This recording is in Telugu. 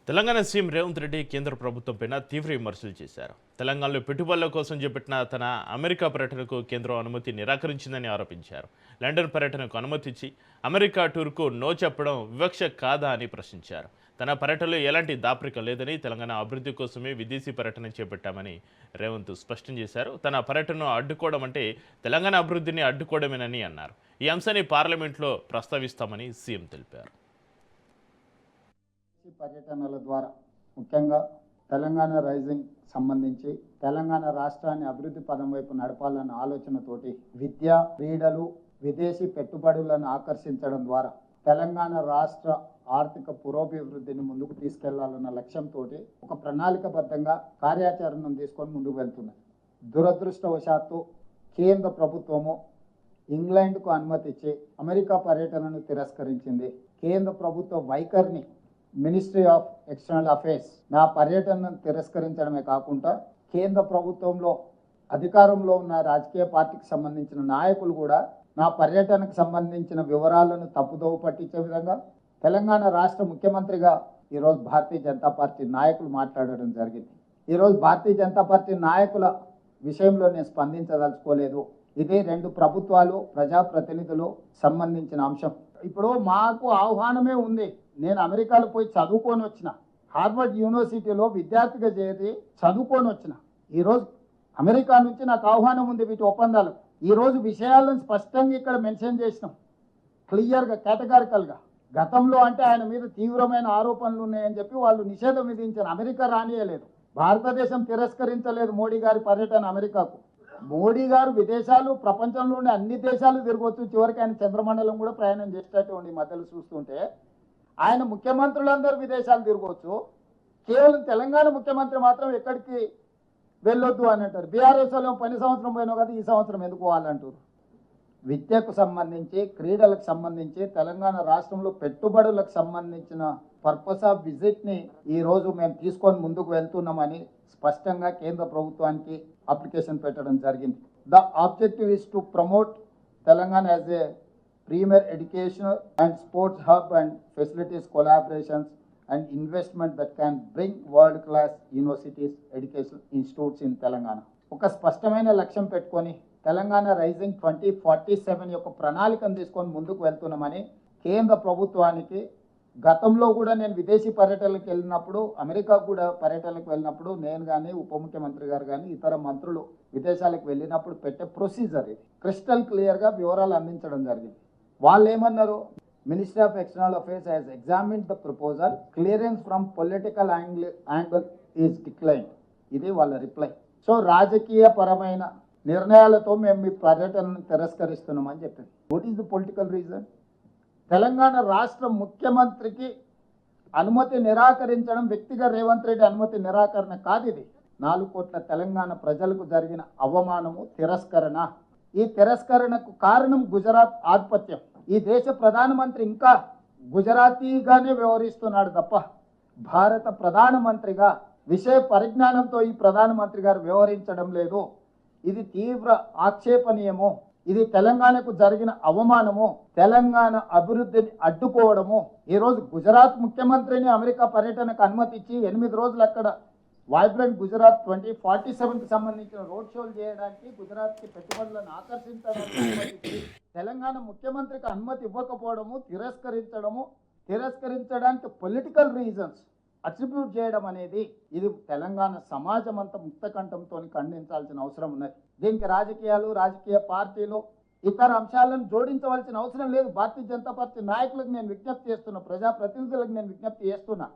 తెలంగాణ సీఎం రేవంత్ రెడ్డి కేంద్ర ప్రభుత్వంపైన తీవ్ర విమర్శలు చేశారు. తెలంగాణలో పెట్టుబడుల కోసం చేపట్టిన తన అమెరికా పర్యటనకు కేంద్రం అనుమతి నిరాకరించిందని ఆరోపించారు. లండన్ పర్యటనకు అనుమతి ఇచ్చి అమెరికా టూర్కు నో చెప్పడం వివక్ష కాదా అని ప్రశ్నించారు. తన పర్యటనలో ఎలాంటి దాపరికం లేదని, తెలంగాణ అభివృద్ధి కోసమే విదేశీ పర్యటన చేపట్టామని రేవంత్ స్పష్టం చేశారు. తన పర్యటనను అడ్డుకోవడం అంటే తెలంగాణ అభివృద్ధిని అడ్డుకోవడమేనని అన్నారు. ఈ అంశాన్ని పార్లమెంట్లో ప్రస్తావిస్తామని సీఎం తెలిపారు. పర్యటనల ద్వారా ముఖ్యంగా తెలంగాణ రైజింగ్ సంబంధించి తెలంగాణ రాష్ట్రాన్ని అభివృద్ధి పదం వైపు నడపాలన్న ఆలోచనతోటి విద్య, క్రీడలు, విదేశీ పెట్టుబడులను ఆకర్షించడం ద్వారా తెలంగాణ రాష్ట్ర ఆర్థిక పురోభివృద్ధిని ముందుకు తీసుకెళ్లాలన్న లక్ష్యంతో ఒక ప్రణాళికబద్ధంగా కార్యాచరణను తీసుకొని ముందుకు వెళ్తున్నది. దురదృష్టవశాత్తు కేంద్ర ప్రభుత్వము ఇంగ్లాండ్కు అనుమతి ఇచ్చి అమెరికా పర్యటనను తిరస్కరించింది. కేంద్ర ప్రభుత్వ వైఖరిని మినిస్ట్రీ ఆఫ్ ఎక్స్టర్నల్ అఫైర్స్ నా పర్యటనను తిరస్కరించడమే కాకుండా కేంద్ర ప్రభుత్వంలో అధికారంలో ఉన్న రాజకీయ పార్టీకి సంబంధించిన నాయకులు కూడా నా పర్యటనకు సంబంధించిన వివరాలను తప్పుదోవ పట్టించే విధంగా తెలంగాణ రాష్ట్ర ముఖ్యమంత్రిగా ఈరోజు భారతీయ జనతా పార్టీ నాయకులు మాట్లాడడం జరిగింది. ఈరోజు భారతీయ జనతా పార్టీ నాయకుల విషయంలో నేను స్పందించదలుచుకోలేదు. ఇది రెండు ప్రభుత్వాలు, ప్రజాప్రతినిధులు సంబంధించిన అంశం. ఇప్పుడు మాకు ఆహ్వానమే ఉంది. నేను అమెరికాలో పోయి చదువుకొని వచ్చిన, హార్వర్డ్ యూనివర్సిటీలో విద్యార్థిగా చేరి చదువుకొని వచ్చిన. ఈరోజు అమెరికా నుంచి నాకు ఆహ్వానం ఉంది వీటి ఒప్పందాలు. ఈరోజు విషయాలను స్పష్టంగా ఇక్కడ మెన్షన్ చేసినాం, క్లియర్గా, కేటగారికల్గా. గతంలో అంటే ఆయన మీద తీవ్రమైన ఆరోపణలు ఉన్నాయని చెప్పి వాళ్ళు నిషేధం విధించారు. అమెరికా రానియలేదు, భారతదేశం తిరస్కరించలేదు మోడీ గారి పర్యటన అమెరికాకు. మోడీ గారు విదేశాలు, ప్రపంచంలో ఉండే అన్ని దేశాలు తిరగవచ్చు, చివరికి ఆయన చంద్రమండలం కూడా ప్రయాణం చేసేటట్టు ఉండి మధ్యలో చూస్తుంటే ఆయన ముఖ్యమంత్రులందరూ విదేశాలు తిరగవచ్చు, కేవలం తెలంగాణ ముఖ్యమంత్రి మాత్రం ఎక్కడికి వెళ్ళొద్దు అని అంటారు. బీఆర్ఎస్ వాళ్ళు పని సంవత్సరం పోయినా కదా, ఈ సంవత్సరం ఎందుకు పోవాలంటారు. విద్యకు సంబంధించి, క్రీడలకు సంబంధించి, తెలంగాణ రాష్ట్రంలో పెట్టుబడులకు సంబంధించిన పర్పస్ ఆఫ్ విజిట్ని ఈరోజు మేము తీసుకొని ముందుకు వెళ్తున్నామని స్పష్టంగా కేంద్ర ప్రభుత్వానికి అప్లికేషన్ పెట్టడం జరిగింది. The objective is to promote Telangana as a premier educational and sports hub and facilities collaborations and investment that can bring world class universities, educational institutes in Telangana. ఒక స్పష్టమైన లక్ష్యం పెట్టుకొని తెలంగాణ రైజింగ్ 2047 యొక్క ప్రణాళికను తీసుకొని ముందుకు వెళ్తున్నామని కేంద్ర ప్రభుత్వానికి గతంలో కూడా నేను విదేశీ పర్యటనలకు వెళ్ళినప్పుడు, అమెరికా కూడా పర్యటనకు వెళ్ళినప్పుడు నేను కానీ, ఉప ముఖ్యమంత్రి గారు కానీ, ఇతర మంత్రులు విదేశాలకు వెళ్ళినప్పుడు పెట్టే ప్రొసీజర్ ఇది క్రిస్టల్ క్లియర్గా వివరాలు అందించడం జరిగింది. వాళ్ళు ఏమన్నారు, ministry of external affairs has examined the proposal, clearance from political angle is declined. ఇది వాళ్ళ రిప్లై. సో రాజకీయ పరమైన నిర్ణయాలతో మేము మీ పర్యటనను తిరస్కరిస్తున్నామని చెప్పింది. What is the political reason? Telangana రాష్ట్ర ముఖ్యమంత్రికి అనుమతి నిరాకరించడం వ్యక్తిగా రేవంత్ రెడ్డి అనుమతి నిరాకరణ కాదు. ఇది 4 కోట్ల తెలంగాణ ప్రజలకు జరిగిన అవమానము, తిరస్కరణ. ఈ తిరస్కరణకు కారణం గుజరాత్ ఆధిపత్యం. ఈ దేశ ప్రధానమంత్రి ఇంకా గుజరాతీగానే వ్యవహరిస్తున్నాడు తప్ప భారత ప్రధానమంత్రిగా విషయ పరిజ్ఞానంతో ఈ ప్రధానమంత్రి గారు వ్యవహరించడం లేదు. ఇది తీవ్ర ఆక్షేపణీయము. ఇది తెలంగాణకు జరిగిన అవమానము, తెలంగాణ అభివృద్ధిని అడ్డుకోవడము. ఈరోజు గుజరాత్ ముఖ్యమంత్రిని అమెరికా పర్యటనకు అనుమతి ఇచ్చి 8 రోజులు అక్కడ వైబ్రెంట్ గుజరాత్ 2047కి సంబంధించిన రోడ్ షోలు చేయడానికి, గుజరాత్కి పెట్టుబడులను ఆకర్షించడానికి తెలంగాణ ముఖ్యమంత్రికి అనుమతి ఇవ్వకపోవడము, తిరస్కరించడానికి పొలిటికల్ రీజన్స్ అట్రిబ్యూట్ చేయడం అనేది ఇది తెలంగాణ సమాజం అంతా ముక్తకంఠంతో ఖండించాల్సిన అవసరం ఉన్నది. దీనికి రాజకీయాలు, రాజకీయ పార్టీలు, ఇతర అంశాలను జోడించవలసిన అవసరం లేదు. భారతీయ జనతా పార్టీ నాయకులకు నేను విజ్ఞప్తి చేస్తున్నా, ప్రజాప్రతినిధులకు నేను విజ్ఞప్తి చేస్తున్నా,